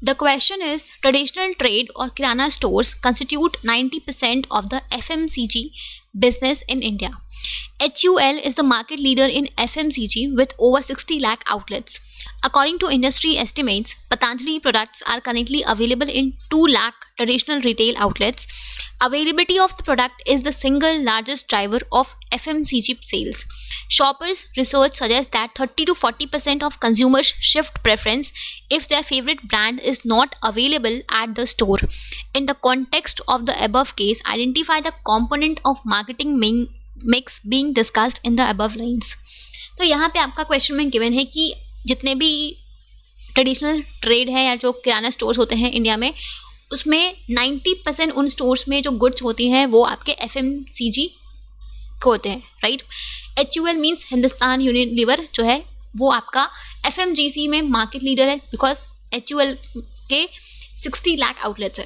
The question is, traditional trade or kirana stores constitute 90% of the FMCG business in India. HUL is the market leader in FMCG with over 60 lakh outlets. According to industry estimates, Patanjali products are currently available in 2 lakh traditional retail outlets. Availability of the product is the single largest driver of FMCG sales. Shoppers' research suggests that 30 to 40% of consumers shift preference if their favorite brand is not available at the store. In the context of the above case, identify the component of marketing mix being discussed in the above lines. तो यहाँ पे आपका question में given है कि जितने भी traditional trade है या जो किराना स्टोर्स होते हैं इंडिया में, उसमें 90% उन स्टोर्स में जो गुड्स होती हैं वो आपके FMCG होते हैं, right. HUL means Hindustan Unilever जो है वो आपका FMCG में मार्केट लीडर है बिकॉज HUL के 60 लाख आउटलेट्स है,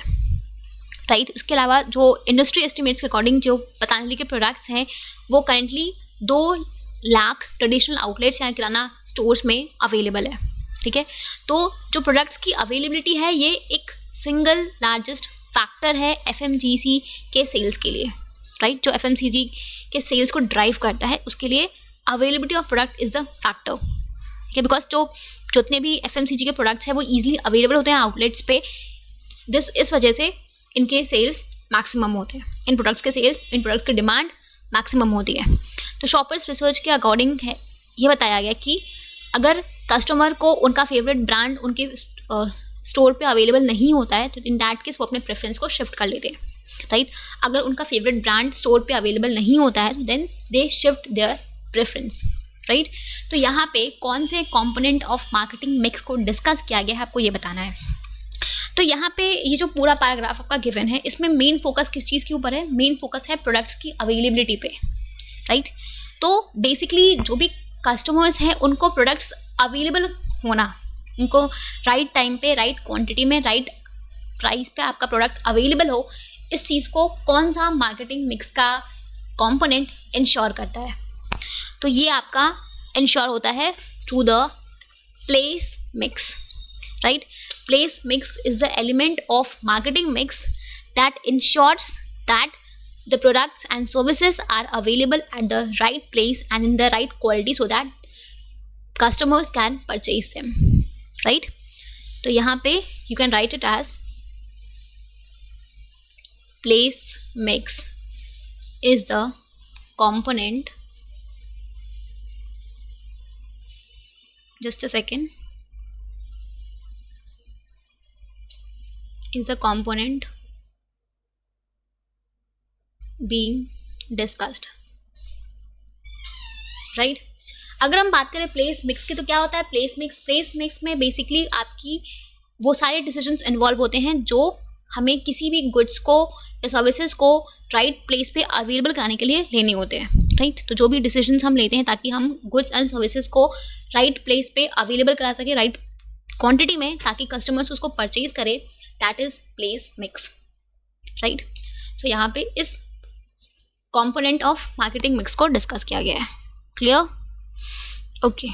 राइट. उसके अलावा जो इंडस्ट्री एस्टिमेट्स के अकॉर्डिंग जो पतंजलि के प्रोडक्ट्स हैं वो करेंटली 2 लाख ट्रेडिशनल आउटलेट्स या किराना स्टोर्स में अवेलेबल है, ठीक है. तो जो प्रोडक्ट्स की अवेलेबिलिटी है ये एक सिंगल लार्जेस्ट फैक्टर है FMCG के सेल्स के लिए, राइट. जो FMCG के सेल्स को ड्राइव करता है उसके लिए availability of product is the factor, ठीक है. बिकॉज जो जितने भी FMCG के प्रोडक्ट्स हैं वो ईजिली अवेलेबल होते हैं आउटलेट्स पे, इस वजह से इनके सेल्स मैक्सिमम होते हैं. इन प्रोडक्ट्स के सेल्स, इन प्रोडक्ट्स की डिमांड मैक्सिमम होती है. तो शॉपर्स रिसर्च के अकॉर्डिंग है ये बताया गया कि अगर कस्टमर को उनका फेवरेट ब्रांड उनके स्टोर पे अवेलेबल नहीं होता है तो इन दैट केस वो अपने प्रेफरेंस को शिफ्ट कर लेते हैं, राइट. अगर उनका फेवरेट ब्रांड स्टोर पे अवेलेबल नहीं होता है then they shift their preference, right. तो यहाँ पे कौन से कंपोनेंट ऑफ मार्केटिंग मिक्स को डिस्कस किया गया है आपको ये बताना है. तो यहाँ पे ये जो पूरा पैराग्राफ आपका गिवन है इसमें मेन फोकस किस चीज़ के ऊपर है? मेन फोकस है प्रोडक्ट्स की अवेलेबिलिटी पे, राइट. तो बेसिकली जो भी कस्टमर्स हैं उनको प्रोडक्ट्स अवेलेबल होना, उनको राइट टाइम पे, राइट क्वांटिटी में, राइट प्राइस पे आपका प्रोडक्ट अवेलेबल हो, इस चीज़ को कौन सा मार्केटिंग मिक्स का कंपोनेंट इंश्योर करता है? तो ये आपका इंश्योर होता है through the place mix, right. Place mix is the element of marketing mix that ensures that the products and services are available at the right place and in the right quality so that customers can purchase them, right. तो यहाँ पे you can write it as place mix is the component, just a second, is the component being discussed, right. अगर हम बात करें place mix की तो क्या होता है प्लेस मिक्स में बेसिकली आपकी वो सारे डिसीजंस इन्वॉल्व होते हैं जो हमें किसी भी गुड्स को या सर्विसेज को राइट प्लेस पे अवेलेबल कराने के लिए लेने होते हैं, राइट. तो जो भी डिसीजंस हम लेते हैं ताकि हम गुड्स एंड सर्विसेज को राइट प्लेस पे अवेलेबल करा सके राइट क्वांटिटी में ताकि कस्टमर्स उसको परचेज करे, that is place mix, right. so यहाँ पे इस component of marketing mix को डिस्कस किया गया है. क्लियर? ओके.